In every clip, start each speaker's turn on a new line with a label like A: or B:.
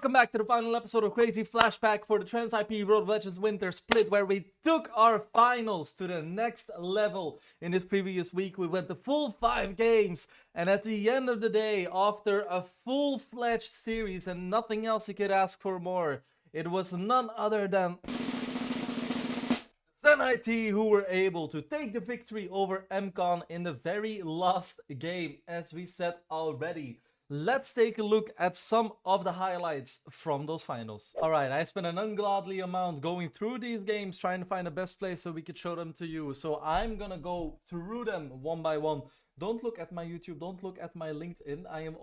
A: Welcome back to the final episode of Krazy Flashback for the TransIP World of Legends Winter Split, where we took our finals to the next level. In this previous week, we went the full 5 games, and at the end of the day, after a full-fledged series and nothing else you could ask for more, it was none other than TransIP who were able to take the victory over MCon in the very last game, as we said already. Let's take a look at some of the highlights from those finals. Alright, I spent an ungodly amount going through these games, trying to find the best place so we could show them to you. So I'm gonna go through them one by one. Don't look at my YouTube, don't look at my LinkedIn. I am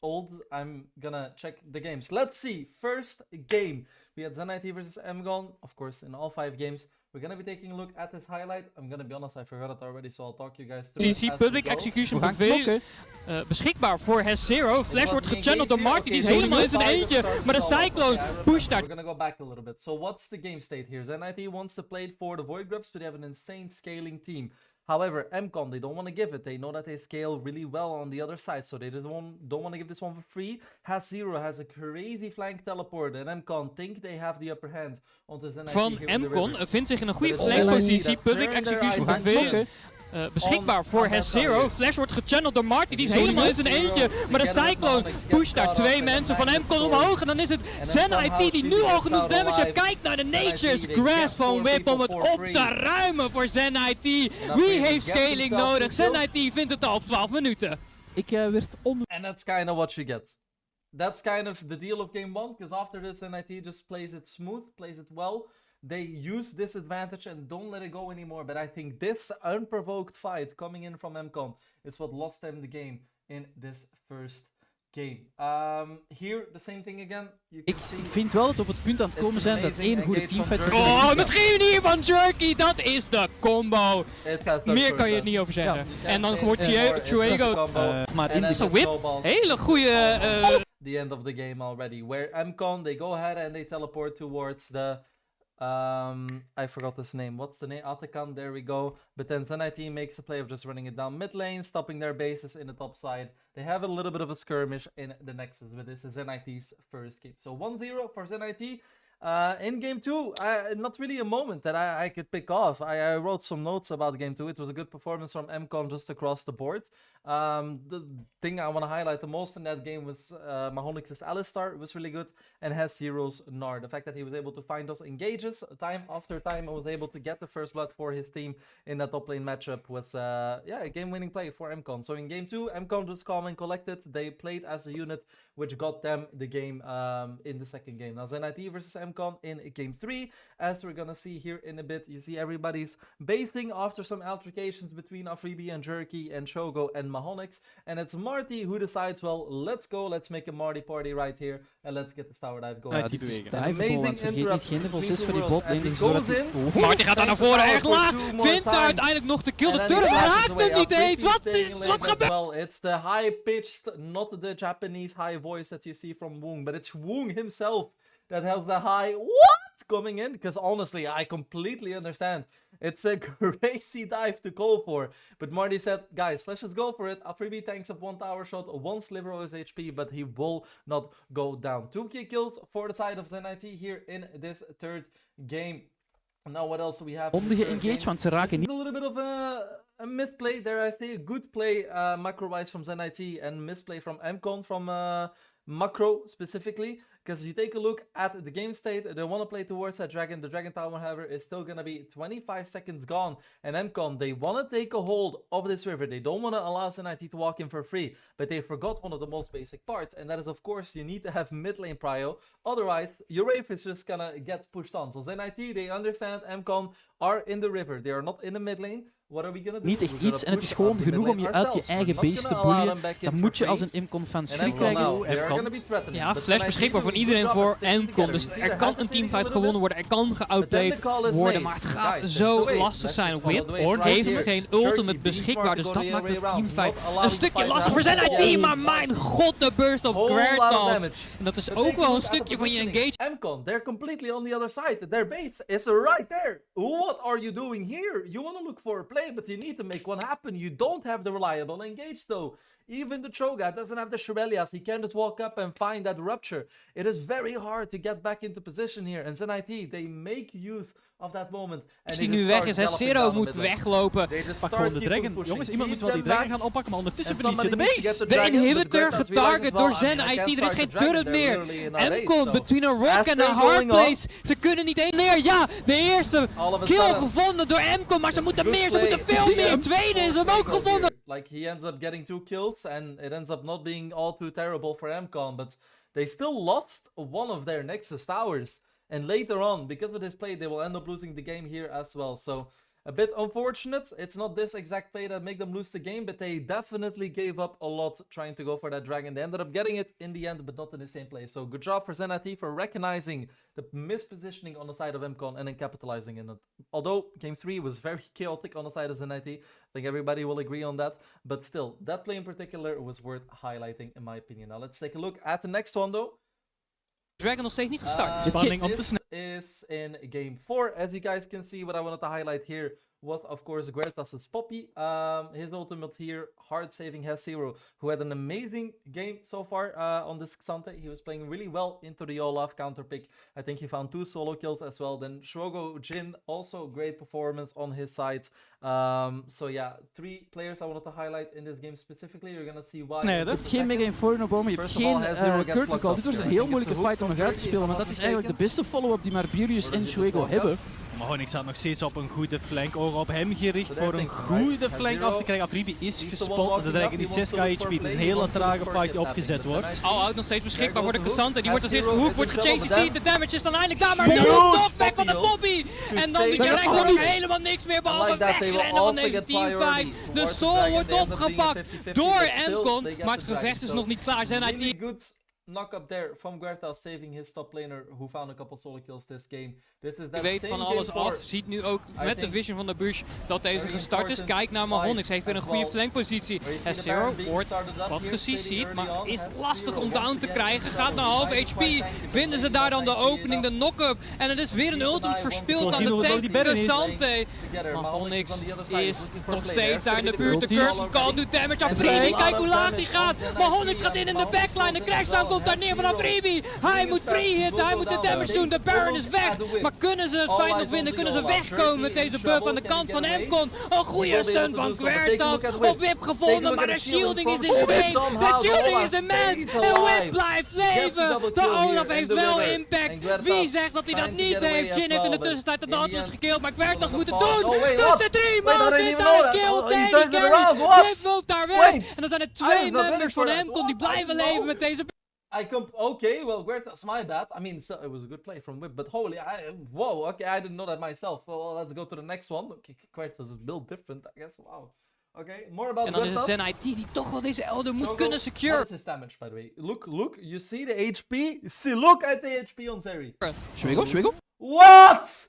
A: old, I'm gonna check the games. Let's see, first game. We had TransIP versus MCon, of course, in all 5 games. We're gonna be taking a look at this highlight. I'm gonna be honest, I forgot it already, so I'll talk you guys through
B: TC Public Execution BV, beschikbaar voor Zero. Flash wordt gechanneld door Marty, die is helemaal in zijn eentje. Maar de Cyclone pusht daar.
A: We're gonna go back a little bit. So what's the game state here? TransIP wants to play it for the Void Grubs, but they have an insane scaling team. However, MCon, they don't want to give it. They know that they scale really well on the other side, so they just don't want to give this one for free. Zero has a crazy flank teleport, and MCon think they have the upper hand on the TransIP.
B: Van MCon vindt zich in een goede flankpositie. Public Execution BV. Beschikbaar voor Zero. Flash wordt gechanneld door Marty, die is helemaal in zijn eentje. Maar de Cyclone pusht daar 2 mensen van MCon omhoog. En dan is het TransIP die nu al genoeg damage heeft. Kijk naar de Nature's Grass van Whip om het op te ruimen voor TransIP. Wie heeft scaling nodig? TransIP vindt het al op 12 minuten.
C: Ik werd
A: And that's kind of what you get. That's kind of the deal of game 1, because after this TransIP just plays it smooth, plays it well. They use this advantage and don't let it go anymore. But I think this unprovoked fight coming in from MCon is what lost them the game in this first game. Here, the same thing again.
C: Ik vind wel dat we op het punt aan het komen zijn dat één goede teamfight gaat worden.
B: Oh, met hier van Jerky, dat is de combo. Meer kan je het niet over zeggen. Ja. En dan wordt Chuego.
C: Maar in
B: deze whip, hele goede.
A: The end of the game already. Where MCon, they go ahead and they teleport towards the. I forgot his name. What's the name? Atakan, there we go. But then TransIP makes a play of just running it down mid lane, stopping their bases in the top side. They have a little bit of a skirmish in the Nexus, but this is TransIP's first game. So 1-0 for TransIP. In game 2, not really a moment that I could pick off. I wrote some notes about game 2. It was a good performance from MCon just across the board. The thing I want to highlight the most in that game was Mahonix's Alistar was really good, and Zero's Gnar. The fact that he was able to find those engages time after time and was able to get the first blood for his team in that top lane matchup was a game-winning play for MCon. So in game 2, MCon just calm and collected. They played as a unit, which got them the game in the second game. Now TransIP versus MCon in game 3, as we're gonna see here in a bit. You see everybody's basing after some altercations between Afribi and Jerky and Shogo and Mahonix, and it's Marty who decides, well, let's go, let's make a Marty party right here, and let's get the tower dive going.
C: Amazing interrupt.
B: Marty gaat daar naar voren, erg laag, vindt uiteindelijk nog de kill, de turret raakt hem niet eens, wat gebeurt?
A: Well, it's the high-pitched, not the Japanese high voice that you see from Woong, but it's Woong himself that has the high what coming in, because honestly I completely understand. It's a crazy dive to go for, but Marty said, guys, let's just go for it. Afribi tanks up 1 tower shot, 1 sliver of his HP, but he will not go down. 2 key kills for the side of TransIP here in this third game. Now what else do we have?
C: Ondige engage, want ze raken niet.
A: A little bit of a misplay there, I say. A good play macro-wise from TransIP, and misplay from MCon from macro specifically. Because you take a look at the game state, they want to play towards that dragon. The dragon tower, however, is still going to be 25 seconds gone. And MCon, they want to take a hold of this river. They don't want to allow TransIP to walk in for free. But they forgot one of the most basic parts. And that is, of course, you need to have mid lane prio. Otherwise, your wave is just going to get pushed on. So TransIP, they understand MCon are in the river. They are not in the mid lane. What are we gonna do?
C: Niet echt iets, en het is gewoon genoeg om je uit je eigen base te bullyen. Dan moet je als een MCon-fan schrik krijgen.
B: Ja, Flash beschikbaar voor iedereen voor MCon. Dus er kan een teamfight gewonnen worden, er kan geoutplayed worden, maar het gaat zo lastig zijn. Whip heeft geen ultimate beschikbaar, dus dat maakt de teamfight een stukje lastig voor zijn team. Maar mijn god, de burst op Graertas. En dat is ook wel een stukje van je engage.
A: MCon, they're completely on the other side. Their base is right there. What are you doing here? You want to look for a play, but you need to make one happen. You don't have the reliable engage though. Even the Troga doesn't have the Shirelias. He can't just walk up and find that rupture. It is very hard to get back into position here. And ZenIT, they make use of that moment.
B: Als die nu weg is, Zero moet weglopen.
D: Pak gewoon de Dragon. Jongens, iemand moet wel die Dragon gaan oppakken, maar ondertussen verlies je de base.
B: De inhibitor getarget door ZenIT. Er is geen turret meer. Mcon, between a rock and a hard place. Ze kunnen niet één neer. Ja, de eerste kill gevonden door Mcon, maar ze moeten meer. Ze moeten veel meer. Tweede is hem ook gevonden.
A: Like, he ends up getting 2 kills, and it ends up not being all too terrible for Mcon, but they still lost one of their Nexus towers. And later on, because of this play, they will end up losing the game here as well. So, a bit unfortunate. It's not this exact play that made them lose the game, but they definitely gave up a lot trying to go for that dragon. They ended up getting it in the end, but not in the same play. So, good job for ZenIT for recognizing the mispositioning on the side of Mcon and then capitalizing on it. Although, game 3 was very chaotic on the side of ZenIT. I think everybody will agree on that. But still, that play in particular was worth highlighting in my opinion. Now, let's take a look at the next one though.
B: Dragon nog steeds niet gestart.
D: Spanning op de
A: This is in game 4. As you guys can see, what I wanted to highlight here was, of course, Guertas' Poppy. His ultimate here, hard saving Zero, who had an amazing game so far on this Xante. He was playing really well into the Olaf counter pick. I think he found 2 solo kills as well. Then Shrogo Jin, also great performance on his side. So yeah, 3 players I wanted to highlight in this game specifically. You're gonna see why.
C: Je hebt geen mega info naar bomen, je hebt geen curtain call. Dit was een heel moeilijke fight om nog uit te spelen, maar dat is eigenlijk de beste follow-up die Marbirius en Shuego hebben.
D: Maar ik staat nog steeds op een goede flank. Ogen op hem gericht voor een goede flank af te krijgen. Afribi is gespot. De Dragon die 6k HP. Het is een hele trage fight die opgezet wordt.
B: Al houdt nog steeds beschikbaar voor de Cassante. Die wordt als eerste gehoekt, wordt gechased. Je ziet de damage is dan eindelijk daar. Maar de knockback van de Poppy. En dan die Jack nog helemaal niks meer. Behalve wegrennen van deze team 5. De Soul wordt opgepakt door Mcon. Maar het gevecht is nog niet klaar. ZenIT.
A: Knock-up there from Guerta, saving his top laner, who found a couple solo kills this game.
B: Je weet van alles af, ziet nu ook met de vision van de Bush dat deze gestart is. Kijk naar Mahonix, heeft weer een goede flankpositie. Zero wordt wat ziet, maar is lastig om down te krijgen. Gaat naar half HP, vinden ze daar dan de opening, de knock-up. En het is weer een ultimate verspild aan de tank Cassante. Mahonix is nog steeds daar in de buurt. De curtain call doet damage aan Freebie. Kijk hoe laag die gaat. Mahonix gaat in de backline, de crashdown komt daar neer vanaf Freebie. Hij moet free hitten, hij moet de damage doen. De Baron is weg. Maar kunnen ze het fight nog winnen? Kunnen ze wegkomen met deze buff aan de kant van Mcon? Een goede stun van Guertas. Op Whip gevonden, maar de shielding is insane. De shielding is immense. En Whip blijft leven. De Olaf heeft wel impact. Wie zegt dat hij dat niet heeft? Jin heeft in de tussentijd de Nautilus gekillt, maar Guertas moet het doen. Tussen 3 man zit daar. Kill Danny Carry. Whip loopt daar weg. En dan zijn er 2 members van Mcon die blijven leven met deze buff.
A: Okay, well, Guertas, my bad. I mean, so it was a good play from Whip, but holy, whoa, okay, I didn't know that myself. Well, let's go to the next one. Okay, Guertas is built different, I guess, wow. Okay, more about Guertas.
B: En dan is het ZenIT die toch wel deze Elder moet kunnen secure.
A: What is his damage, by the way? Look, you see the HP? Look at the HP on Zeri.
C: Shuego?
A: What?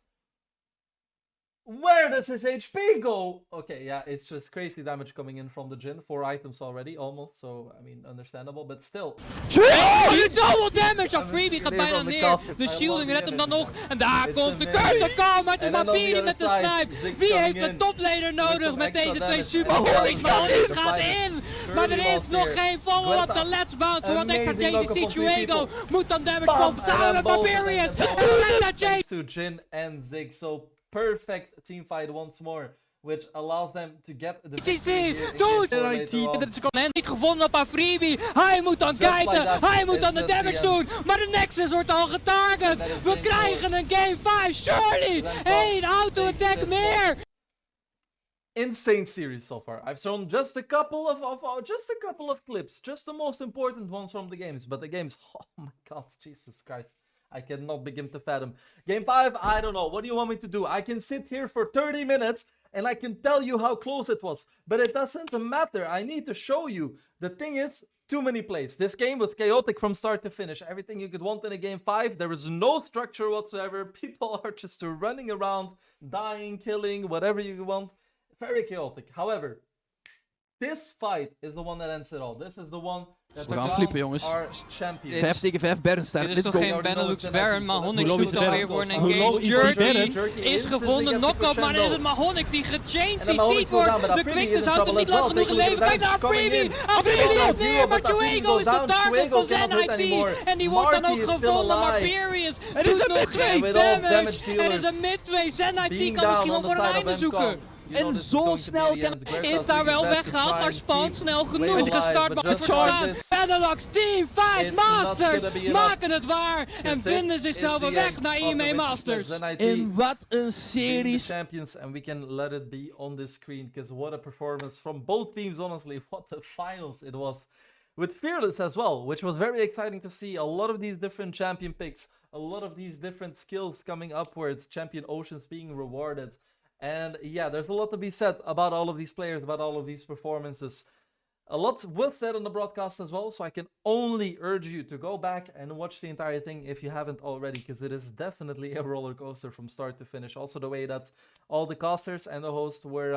A: Where does his HP go? Okay, yeah, it's just crazy damage coming in from the Jin. 4 items already, almost. So, I mean, understandable, but still.
B: Oh, dit is zoveel damage! Aan Freebie gaat bijna neer. De shielding redt hem dan nog. En daar komt de curtain call, maar het is Mapiri met de snipe. Wie heeft een toplaner nodig met deze 2 super Mahonix gaat in! Maar er is nog geen follow-up. De let's bounce voor wat extra JCC. Shuego moet dan damage pompen samen met Barbarians. En met dat chase.
A: To Jin and Zig, so perfect team fight once more, which allows them to get the victory.
B: En niet gevonden op Afribi. Hij moet dan kijken. Hij moet dan de damage doen. Maar de Nexus wordt al getarget. We krijgen een game 5. Surely. 1 auto-attack meer.
A: Insane series so far. I've shown just a couple of clips, just the most important ones from the games. But the games, oh my god, Jesus Christ. I cannot begin to fathom. Game 5, I don't know. What do you want me to do? I can sit here for 30 minutes and I can tell you how close it was. But it doesn't matter. I need to show you. The thing is, too many plays. This game was chaotic from start to finish. Everything you could want in a game 5. There is no structure whatsoever. People are just running around, dying, killing, whatever you want. Very chaotic. However, This fight is the one that ends it all. This is the one that
C: We gaan flippen, jongens.
A: our champion.
C: 5 tegen 5, Baron start.
B: Dit is
C: Let's
B: toch
C: go.
B: geen Benelux Baron, Mahonix
D: Hoe low is
B: zoekt
D: de
B: alweer
D: Baron?
B: voor een
D: Hoe low
B: engage.
D: is de Baron?
B: Jerky is gevonden, knock-up, maar dan is het Mahonix die gechanged
A: En Mahonix
B: CC'd
A: goes down,
B: wordt.
A: but
B: De
A: Afridi
B: quickness
A: is in
B: houdt hem
A: trouble
B: niet
A: as
B: lang
A: well.
B: genoeg in
A: Taking
B: leven. Kijk naar
A: coming
B: Afridi!
A: in.
B: Afridi
A: It's
B: is
A: not
B: neer,
A: zero,
B: maar
A: but Afridi
B: Chuego
A: goes
B: is de
A: down.
B: target
A: Chuego
B: van
A: cannot hit
B: Zen IT.
A: anymore.
B: En die wordt dan
A: Marty
B: ook
A: is still
B: gevonden, maar
A: alive.
B: Perius
C: Het is
B: doet
C: een
B: nog
C: mid-2
B: geen
A: with all
B: damage.
A: damage
B: Het is
A: dealers
B: een mid-2. Zen IT
A: being
B: kan
A: down
B: misschien wel
A: on the
B: voor een
A: side of
B: einde zoeken.
A: MCON.
C: En zo snel kan...
B: Is daar wel weggehaald, maar Span snel genoeg. Gestart maar het verstaan. Benelux Team Fight Masters maken het waar en vinden zichzelf een weg naar IMA Masters.
C: En wat een
A: Series
C: serie.
A: champions, and we can let it be on this screen because what a performance from both teams. Honestly, what a finals it was, with Fearless as well, which was very exciting to see. A lot of these different champion picks, a lot of these different skills coming upwards, champion oceans being rewarded. And yeah, there's a lot to be said about all of these players, about all of these performances. A lot was said on the broadcast as well, so I can only urge you to go back and watch the entire thing if you haven't already, because it is definitely a roller coaster from start to finish. Also, the way that all the casters and the host were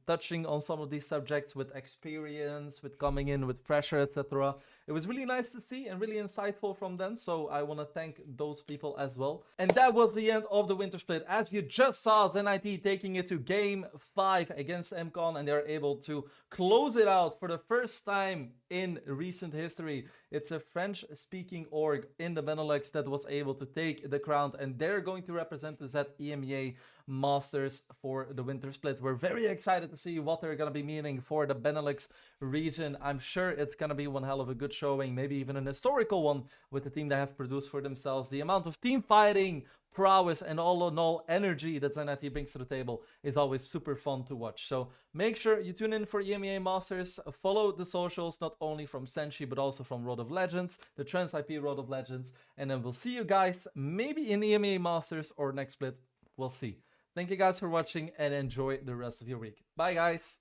A: touching on some of these subjects with experience, with coming in with pressure, etc. It was really nice to see and really insightful from them, so I want to thank those people as well. And that was the end of the winter split. As you just saw, Zen IT taking it to game 5 against MCON, and they're able to close it out for the first time in recent history. It's a French-speaking org in the Benelux that was able to take the crown, and they're going to represent the ZEMEA Masters for the winter split. We're very excited to see what they're going to be meaning for the Benelux region. I'm sure it's going to be one hell of a good showing, maybe even an historical one with the team they have produced for themselves. The amount of team fighting, prowess, and all in all energy that Zen IT brings to the table is always super fun to watch. So make sure you tune in for EMEA Masters. Follow the socials, not only from Senshi, but also from Road of Legends, the TransIP Road of Legends. And then we'll see you guys maybe in EMEA Masters or next split. We'll see. Thank you guys for watching and enjoy the rest of your week. Bye guys!